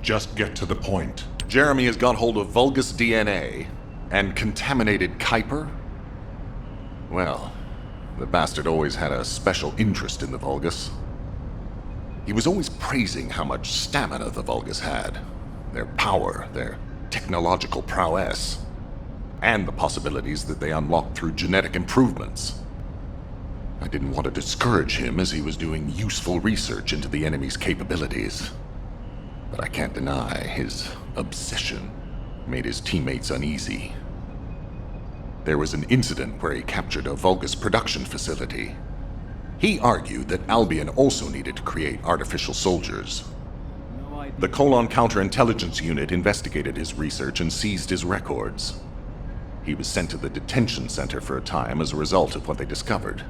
Just get to the point. Jeremy has got hold of Vulgus DNA and contaminated Kuiper? Well, the bastard always had a special interest in the Vulgus. He was always praising how much stamina the Vulgus had, their power, their technological prowess, and the possibilities that they unlocked through genetic improvements. I didn't want to discourage him as he was doing useful research into the enemy's capabilities. But I can't deny his obsession made his teammates uneasy. There was an incident where he captured a Vulgus production facility. He argued that Albion also needed to create artificial soldiers. The Colon Counterintelligence Unit investigated his research and seized his records. He was sent to the detention center for a time as a result of what they discovered.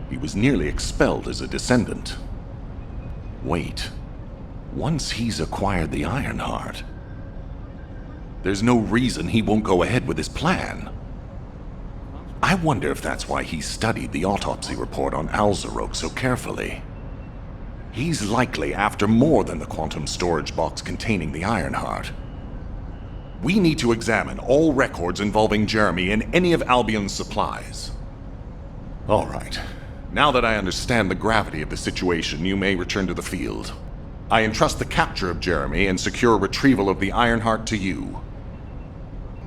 He was nearly expelled as a descendant. Wait. Once he's acquired the Ironheart, there's no reason he won't go ahead with his plan. I wonder if that's why he studied the autopsy report on Alzarok so carefully. He's likely after more than the quantum storage box containing the Ironheart. We need to examine all records involving Jeremy and any of Albion's supplies. All right. Now that I understand the gravity of the situation, you may return to the field. I entrust the capture of Jeremy and secure retrieval of the Ironheart to you.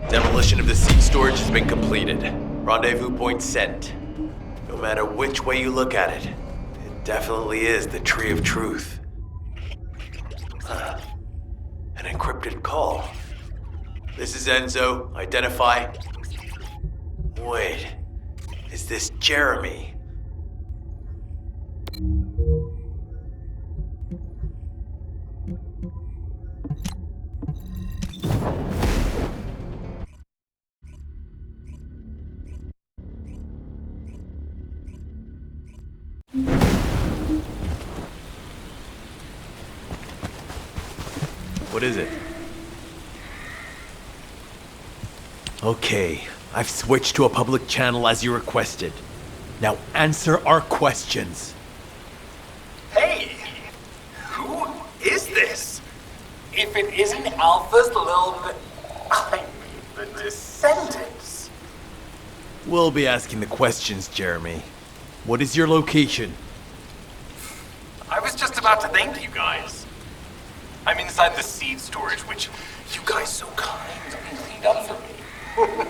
Demolition of the seed storage has been completed. Rendezvous point sent. No matter which way you look at it, it definitely is the Tree of Truth. An encrypted call. This is Enzo. Identify. Wait, is this Jeremy? What is it? Okay, I've switched to a public channel as you requested. Now answer our questions. Hey! Who is this? If it isn't Alpha's the Descendants. We'll be asking the questions, Jeremy. What is your location? I was just about to thank you guys. I'm inside the seed storage, which you guys so kindly cleaned up for me.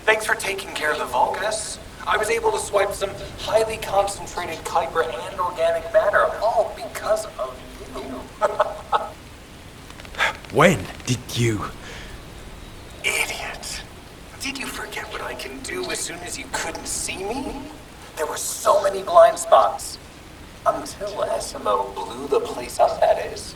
Thanks for taking care of the Vulgus. I was able to swipe some highly concentrated Kuiper and organic matter, all because of you. When did you? Idiot. Did you forget what I can do as soon as you couldn't see me? There were so many blind spots. Until SMO blew the place up, that is.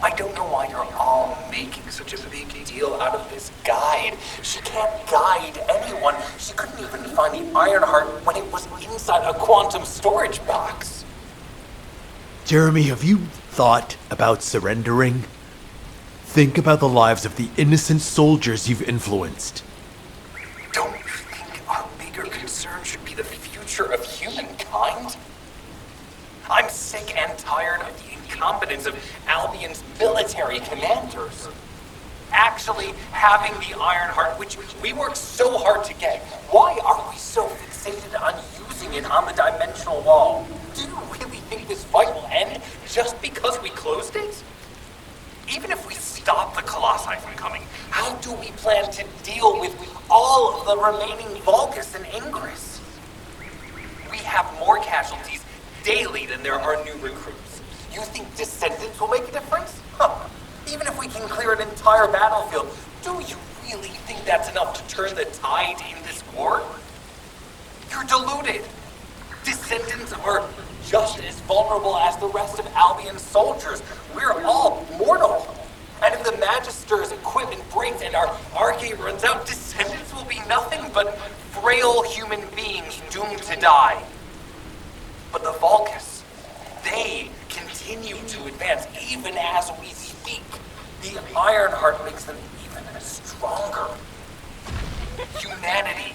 I don't know why you're all making such a big deal out of this guide. She can't guide anyone. She couldn't even find the Ironheart when it was inside a quantum storage box. Jeremy, have you thought about surrendering? Think about the lives of the innocent soldiers you've influenced. Don't you think our bigger concern should be the future of humankind? I'm sick and tired of the incompetence of Albion's military commanders. Actually having the Ironheart, which we worked so hard to get, why are we so fixated on using it on the dimensional wall? Do you really think this fight will end just because we closed it? Even if we stop the Colossi from coming, how do we plan to deal with all of the remaining Vulgus and Ingress? We have more casualties daily than there are new recruits. You think Descendants will make a difference? Huh. Even if we can clear an entire battlefield, do you really think that's enough to turn the tide in this war? You're deluded. Descendants are just as vulnerable as the rest of Albion's soldiers. We're all mortal. And if the Magister's equipment breaks and our arcade runs out, Descendants will be nothing but frail human beings doomed to die. But the Vulgus, they can continue to advance even as we speak. The Ironheart makes them even stronger. Humanity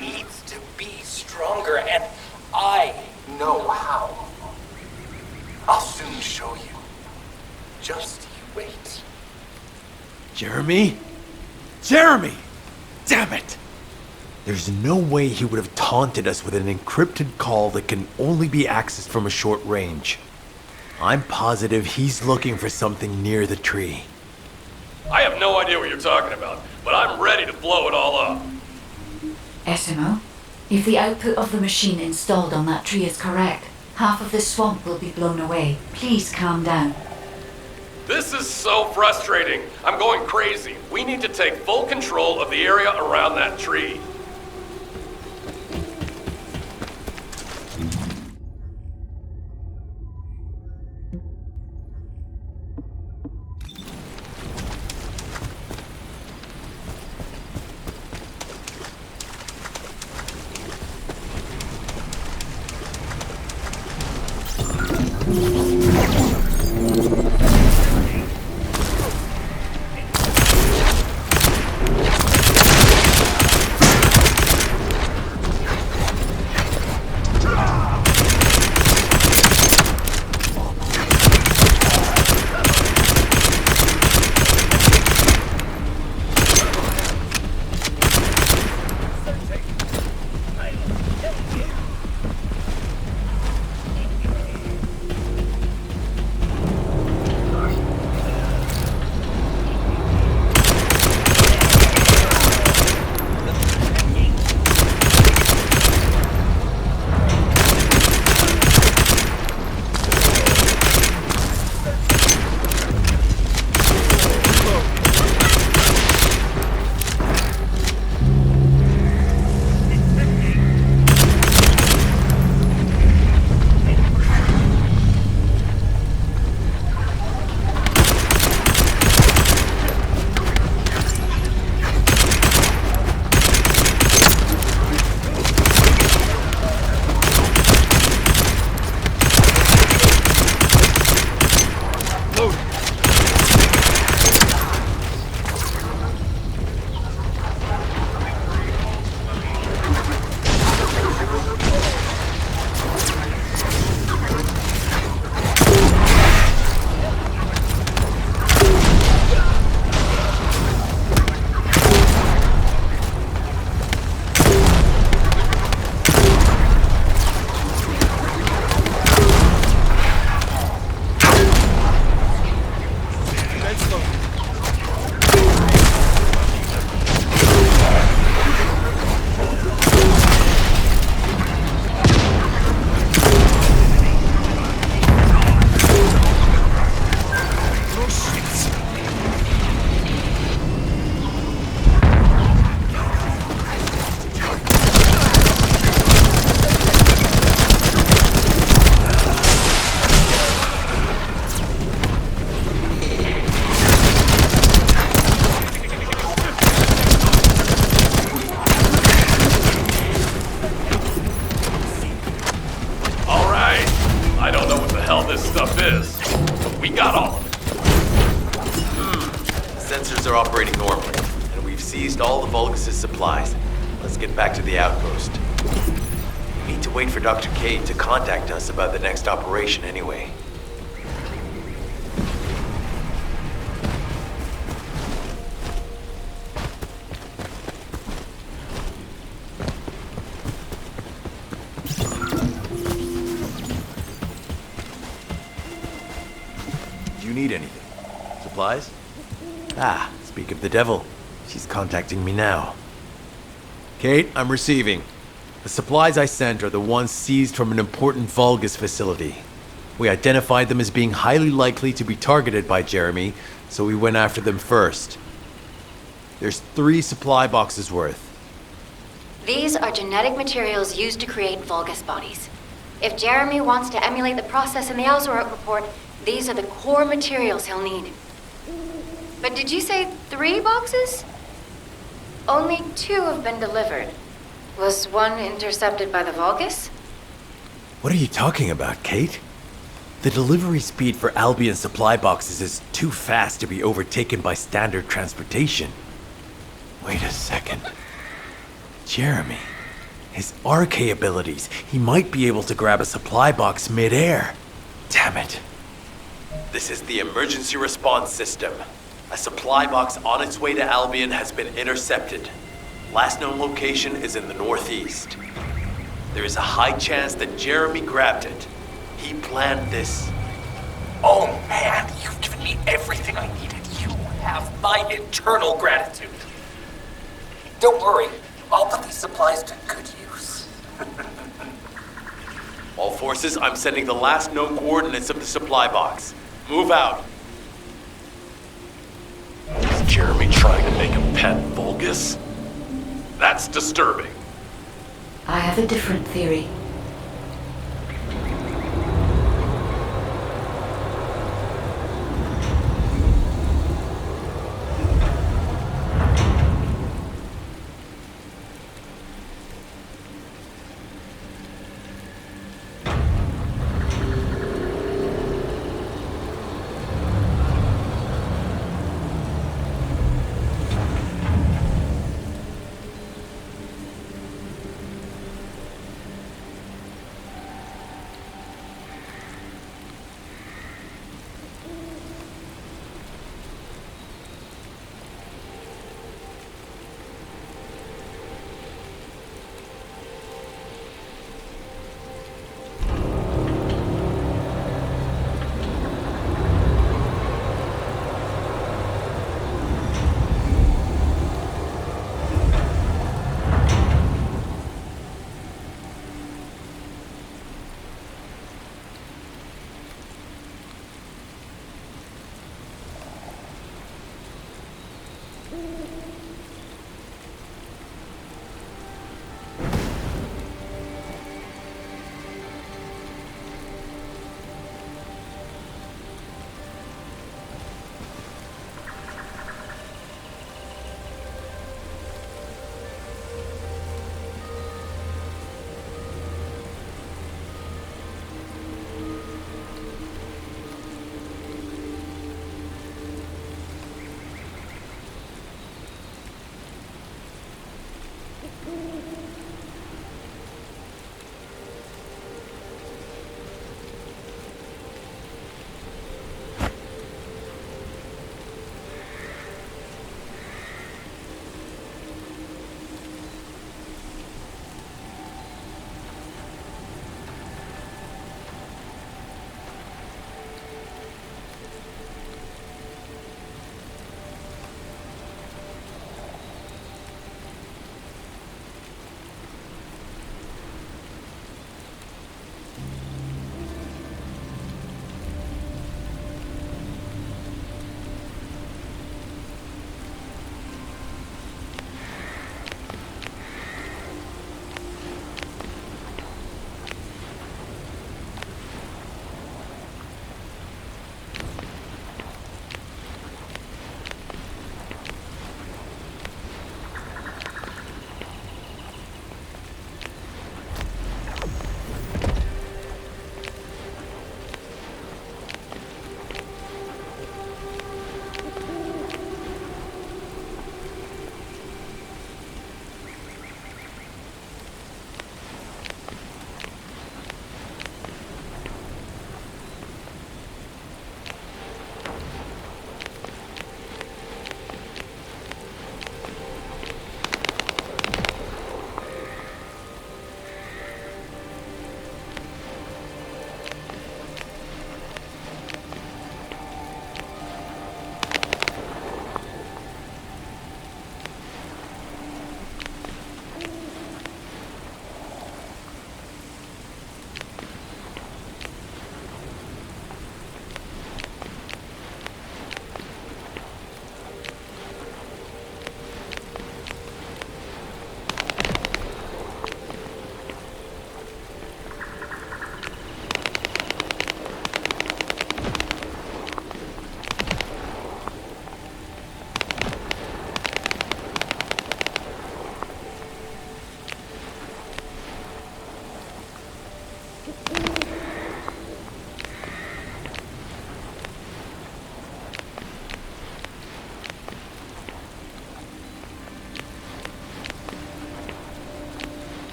needs to be stronger, and I know how. I'll soon show you. Just you wait. Jeremy? Jeremy! Damn it! There's no way he would have taunted us with an encrypted call that can only be accessed from a short range. I'm positive he's looking for something near the tree. I have no idea what you're talking about, but I'm ready to blow it all up. Esimo, if the output of the machine installed on that tree is correct, half of the swamp will be blown away. Please calm down. This is so frustrating. I'm going crazy. We need to take full control of the area around that tree. Sensors are operating normally, and we've seized all the Vulgus' supplies. Let's get back to the outpost. We need to wait for Dr. Cade to contact us about the next operation anyway. Do you need anything? Supplies? Ah, speak of the devil. She's contacting me now. Kate, I'm receiving. The supplies I sent are the ones seized from an important Vulgus facility. We identified them as being highly likely to be targeted by Jeremy, so we went after them first. There's 3 supply boxes worth. These are genetic materials used to create Vulgus bodies. If Jeremy wants to emulate the process in the Alzarot report, these are the core materials he'll need. But did you say 3 boxes? Only 2 have been delivered. Was one intercepted by the Vulgus? What are you talking about, Kate? The delivery speed for Albion supply boxes is too fast to be overtaken by standard transportation. Wait a second. Jeremy. His RK abilities. He might be able to grab a supply box mid-air. Damn it. This is the emergency response system. A supply box on its way to Albion has been intercepted. Last known location is in the northeast. There is a high chance that Jeremy grabbed it. He planned this. Oh man, you've given me everything I needed. You have my eternal gratitude. Don't worry, I'll put these supplies to good use. All forces, I'm sending the last known coordinates of the supply box. Move out. Is Jeremy trying to make a pet Vulgus? That's disturbing. I have a different theory.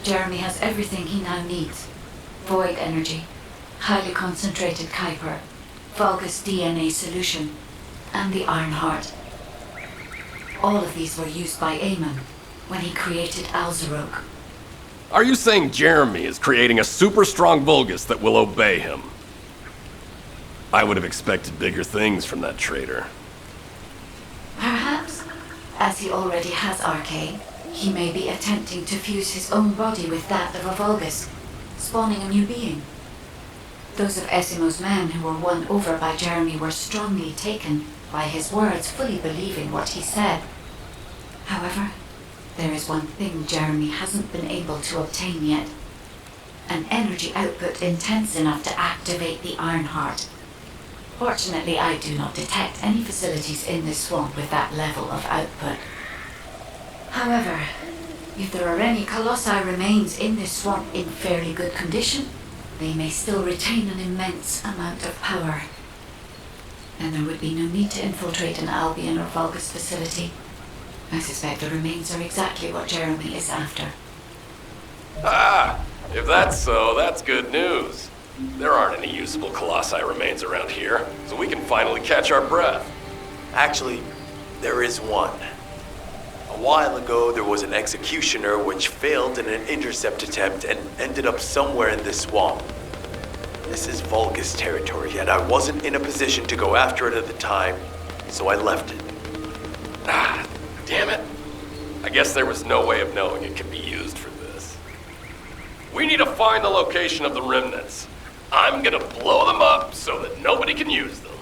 Jeremy has everything he now needs. Void energy, highly concentrated Kuiper, Vulgus DNA solution, and the Iron Heart. All of these were used by Aemon when he created Alzarok. Are you saying Jeremy is creating a super strong Vulgus that will obey him? I would have expected bigger things from that traitor. Perhaps, as he already has Arcane, he may be attempting to fuse his own body with that of a Vulgus, spawning a new being. Those of Esimo's men who were won over by Jeremy were strongly taken by his words, fully believing what he said. However, there is one thing Jeremy hasn't been able to obtain yet. An energy output intense enough to activate the Ironheart. Fortunately, I do not detect any facilities in this swamp with that level of output. However, if there are any Colossi remains in this swamp in fairly good condition, they may still retain an immense amount of power. And there would be no need to infiltrate an Albion or Vulgus facility. I suspect the remains are exactly what Jeremy is after. Ah! If that's so, that's good news. There aren't any usable Colossi remains around here, so we can finally catch our breath. Actually, there is one. A while ago, there was an executioner which failed in an intercept attempt and ended up somewhere in this swamp. This is Vulgus territory, and I wasn't in a position to go after it at the time, so I left it. Ah, damn it. I guess there was no way of knowing it could be used for this. We need to find the location of the remnants. I'm gonna blow them up so that nobody can use them.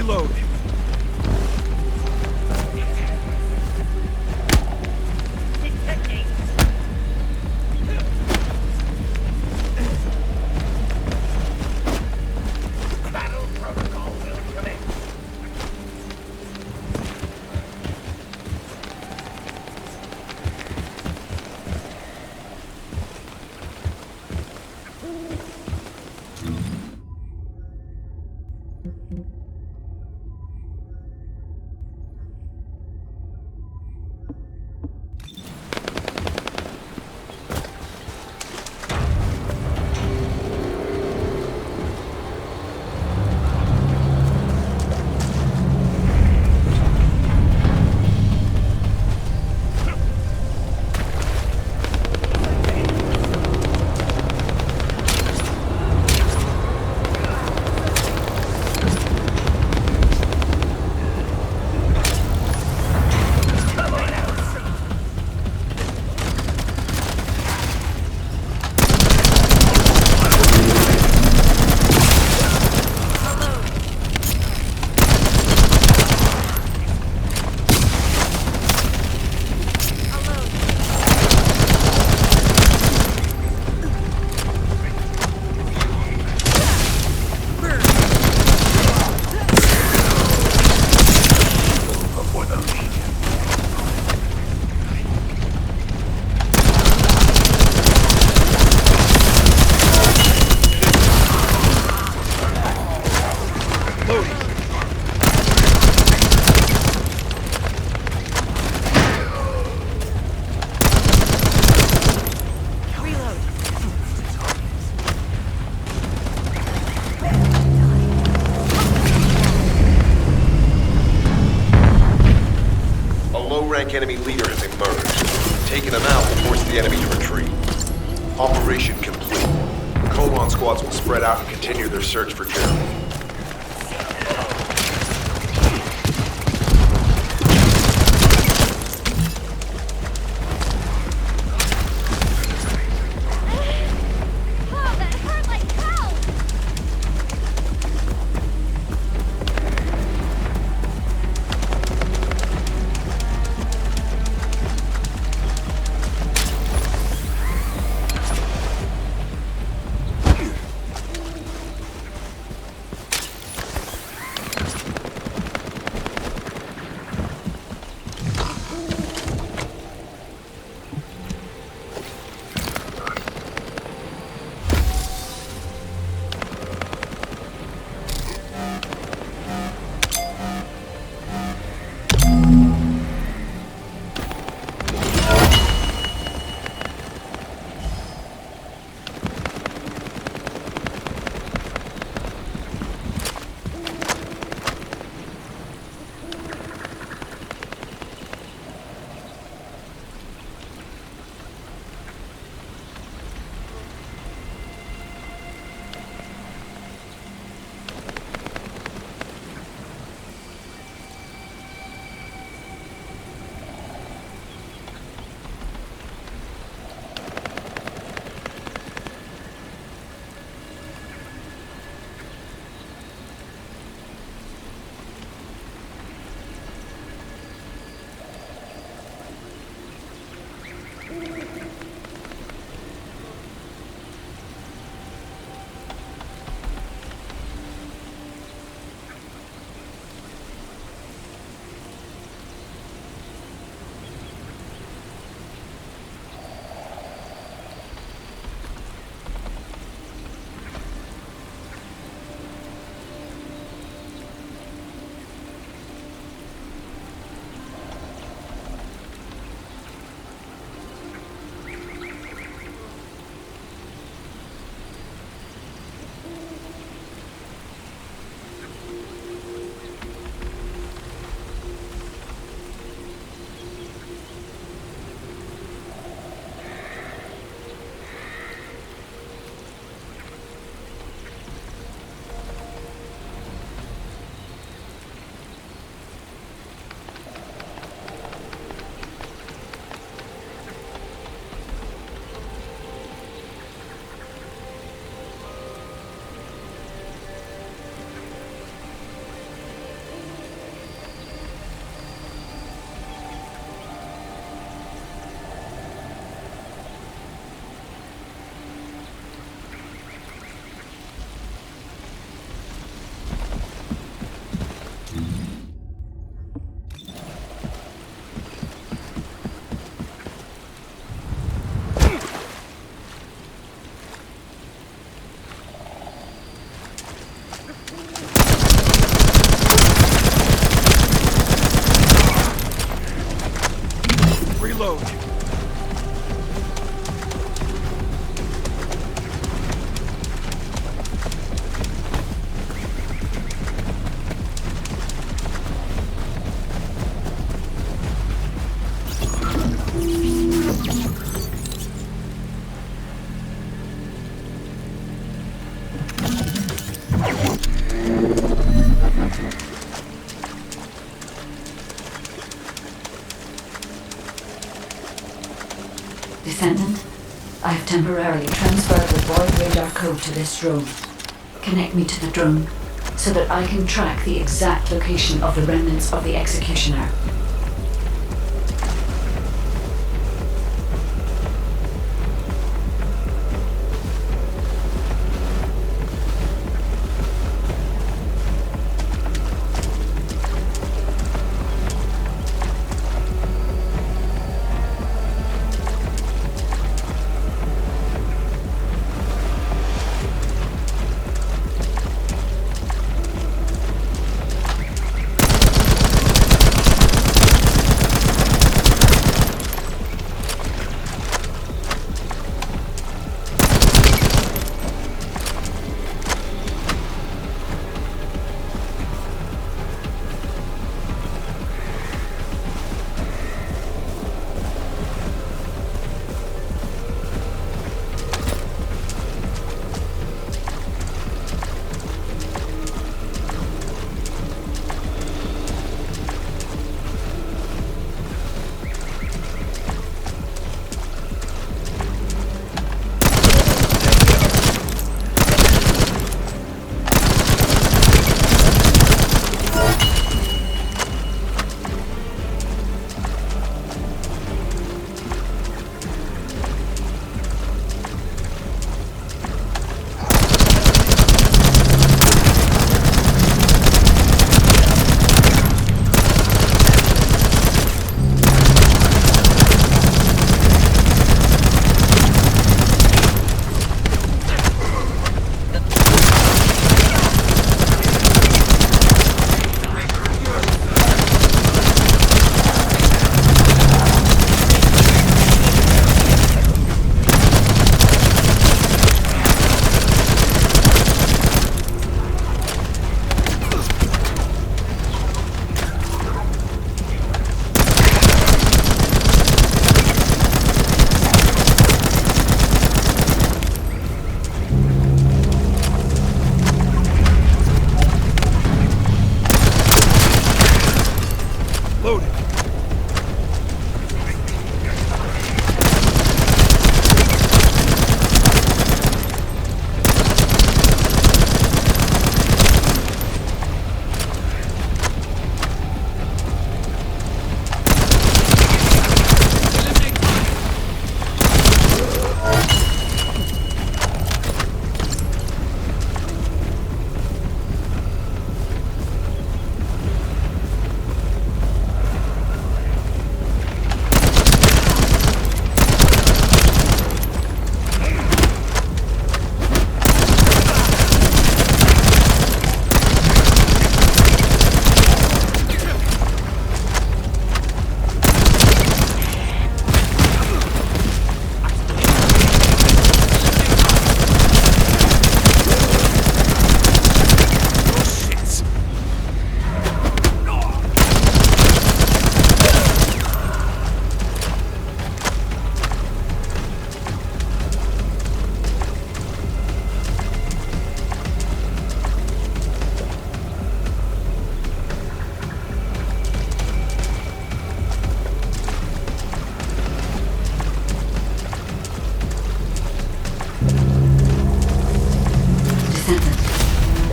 Reload. Enemy leader has emerged. Taking him out will force the enemy to retreat. Operation complete. The Colon squads will spread out and continue their search for Jeremy. Descendant, I have temporarily transferred the void radar code to this drone. Connect me to the drone so that I can track the exact location of the remnants of the executioner.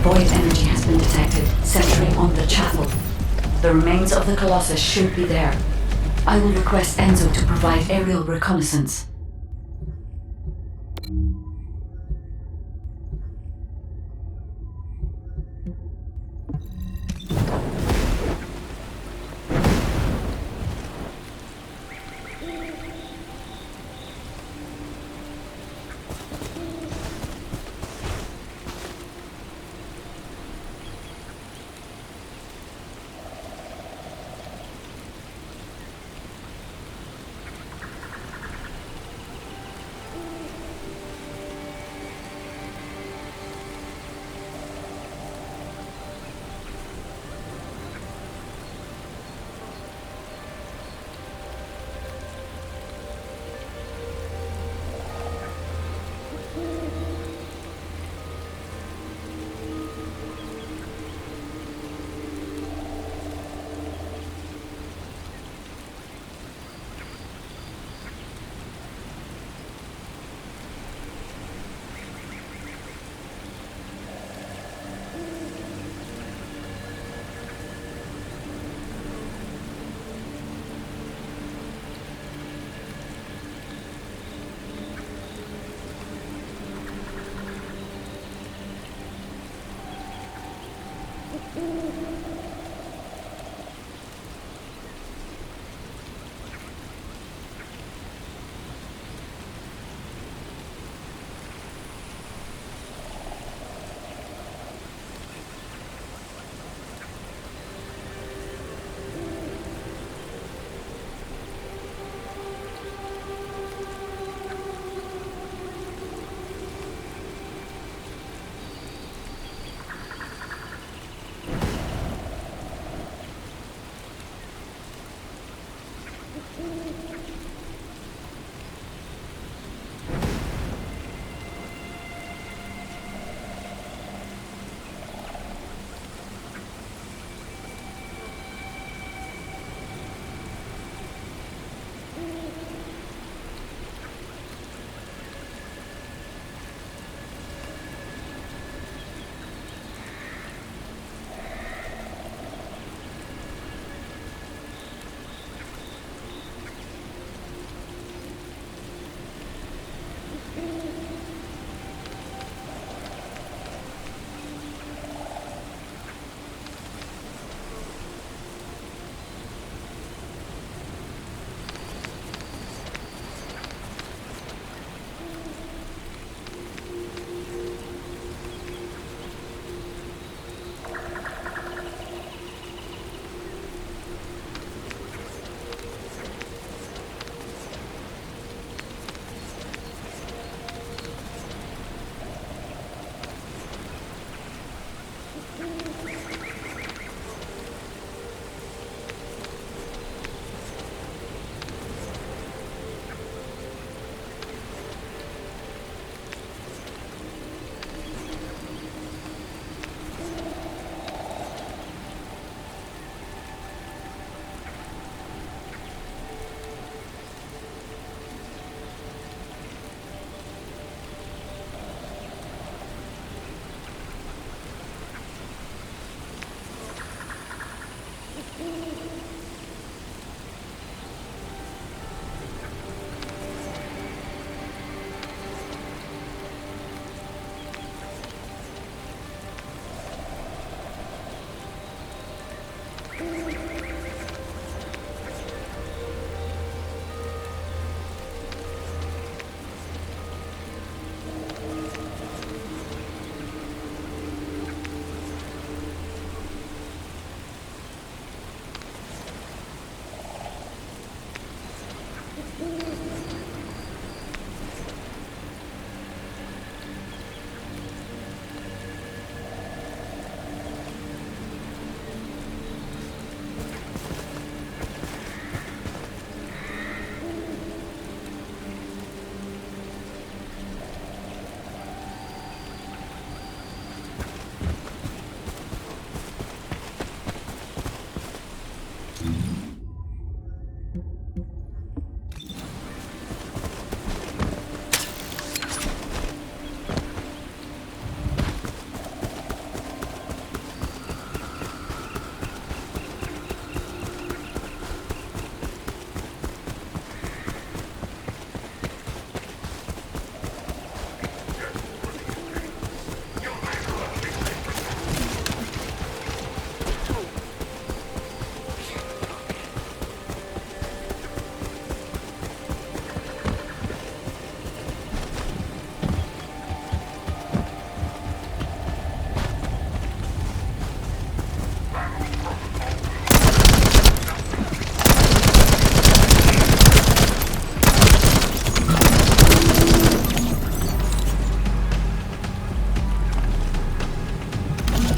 Void energy has been detected, centering on the chapel. The remains of the Colossus should be there. I will request Enzo to provide aerial reconnaissance.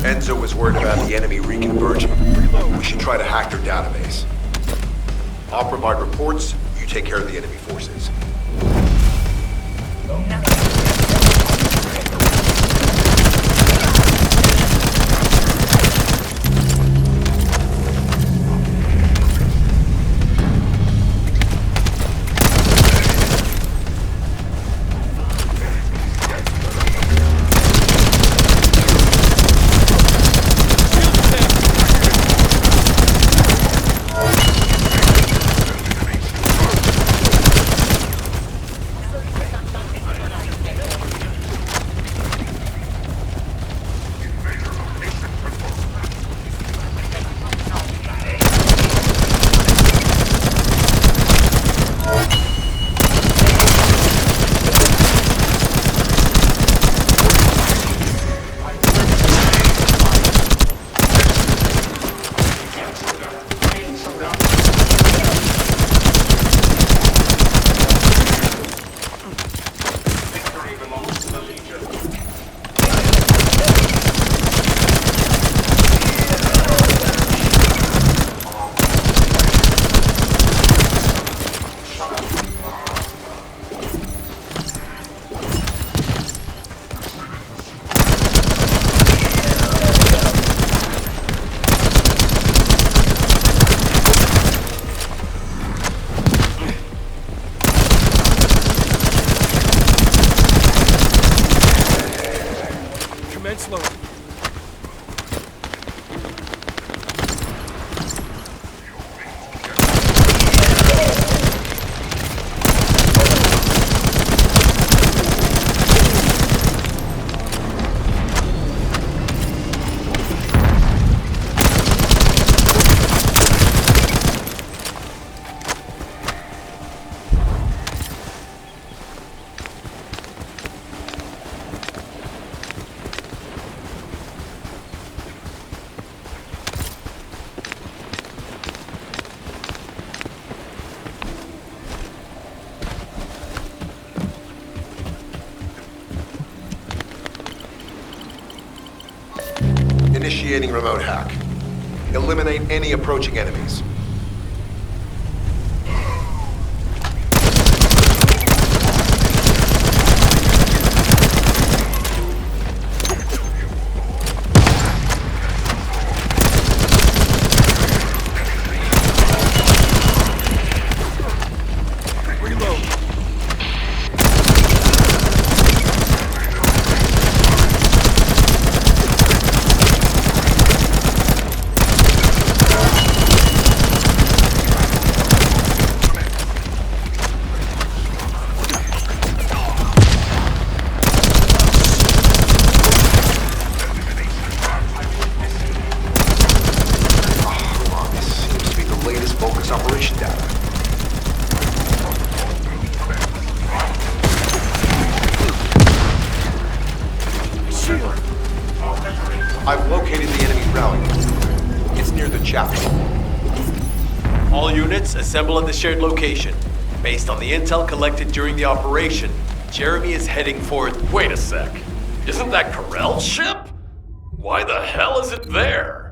Enzo was worried about the enemy reconverging. We should try to hack their database. I'll provide reports, you take care of the enemy forces. Initiating remote hack. Eliminate any approaching enemies. All units, assemble at the shared location. Based on the intel collected during the operation, Jeremy is heading for... Wait a sec. Isn't that Carell's ship? Why the hell is it there?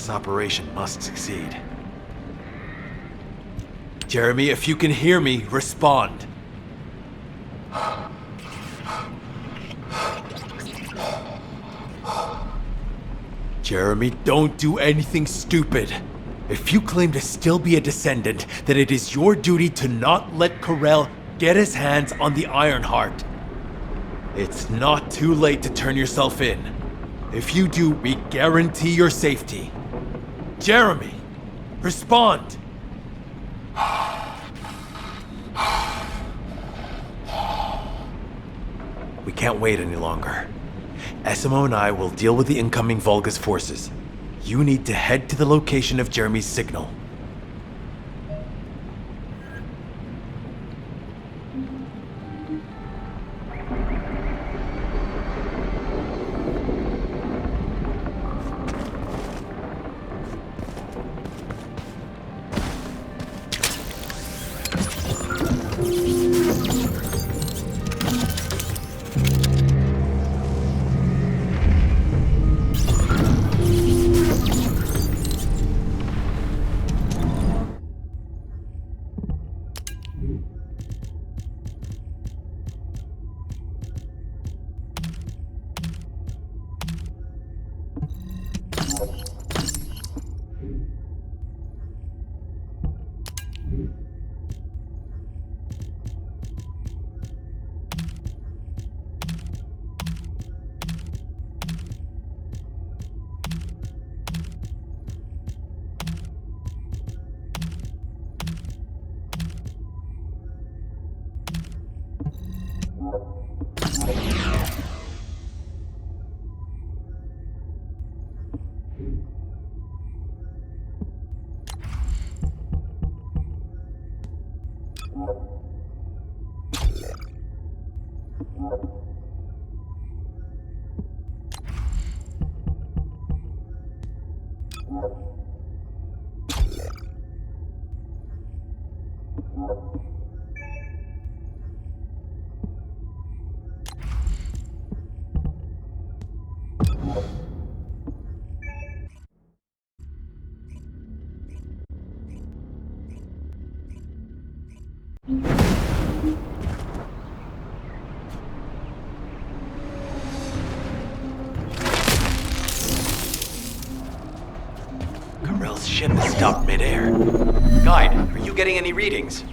This operation must succeed. Jeremy, if you can hear me, respond. Jeremy, don't do anything stupid. If you claim to still be a descendant, then it is your duty to not let Carell get his hands on the Ironheart. It's not too late to turn yourself in. If you do, we guarantee your safety. Jeremy, respond! We can't wait any longer. Esimo and I will deal with the incoming Vulgus forces. You need to head to the location of Jeremy's signal. Karel's ship has stopped midair. Guide, are you getting any readings?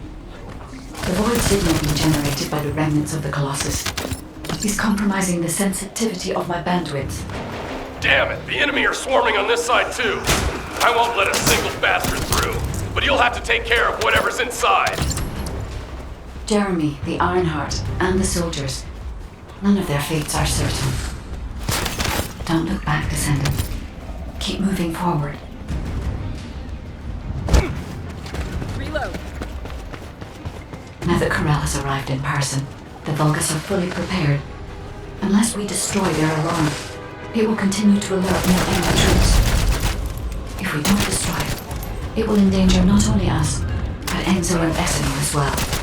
The void signal being generated by the remnants of the Colossus is compromising the sensitivity of my bandwidth. Damn it, the enemy are swarming on this side too. I won't let a single bastard through, but you'll have to take care of whatever's inside. Jeremy, the Ironheart, and the soldiers. None of their fates are certain. Don't look back, Descendant. Keep moving forward. Reload. Now that Karel has arrived in person, the Vulgus are fully prepared. Unless we destroy their alarm, it will continue to alert more enemy troops. If we don't destroy it, it will endanger not only us, but Enzo and Essimo as well.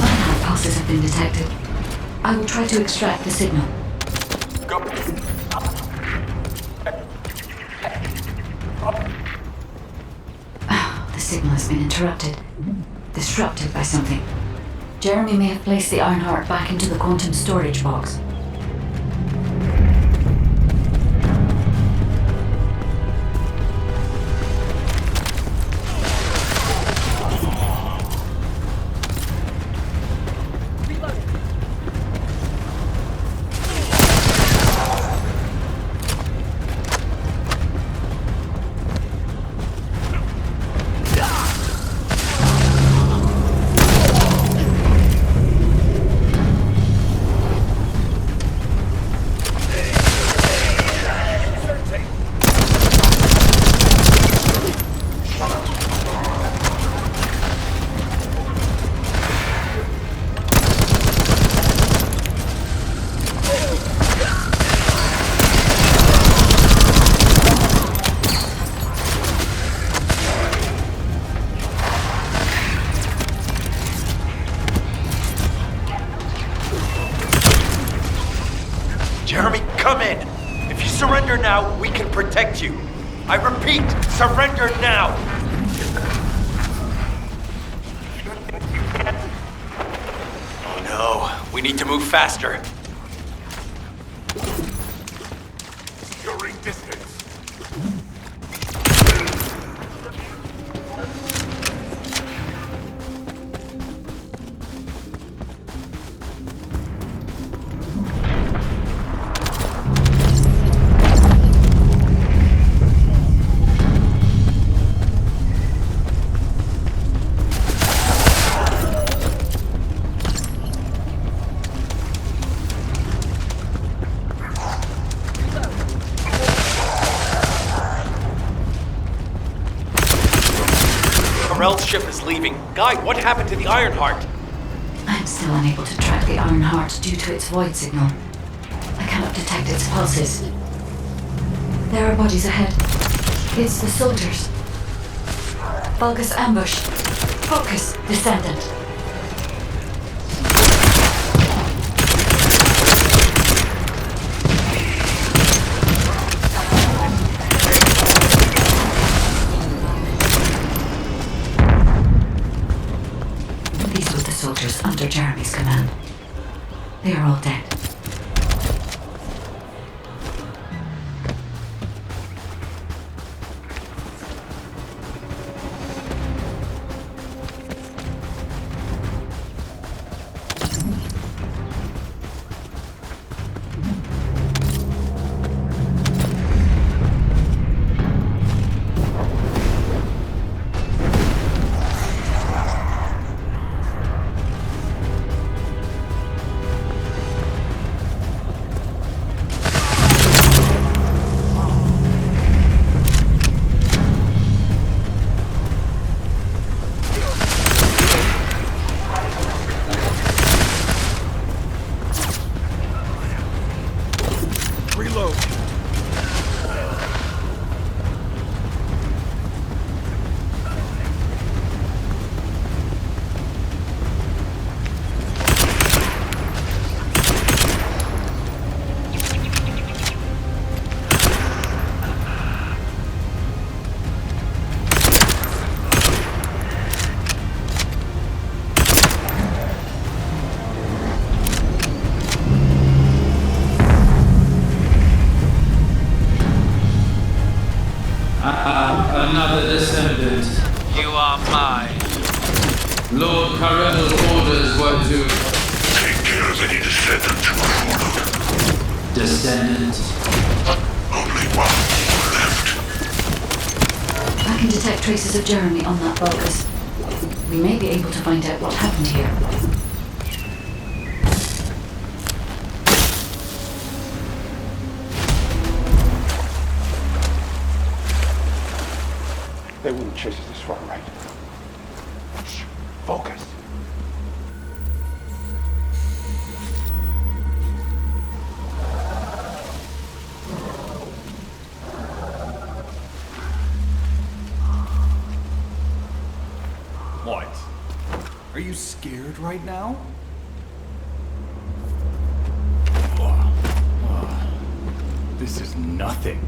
Unknown pulses have been detected. I will try to extract the signal. Go. The signal has been interrupted. Disrupted by something. Jeremy may have placed the Ironheart back into the quantum storage box. Jeremy, come in! If you surrender now, we can protect you. I repeat, surrender now! Oh no, we need to move faster. Securing distance. Karel's ship is leaving. Guide, what happened to the Ironheart? I'm still unable to track the Ironheart due to its void signal. I cannot detect its pulses. There are bodies ahead. It's the soldiers. Vulgus ambush. Focus, Descendant. These were the soldiers under Jeremy's command. They are all dead. Another descendant. You are mine. Lord Carell's orders were to... Take care of any descendant who followed. Descendant. Only one left. I can detect traces of Jeremy on that Vulgus. We may be able to find out what happened here. They wouldn't chase us this far, right? Shh. Focus. What? Are you scared right now? This is nothing.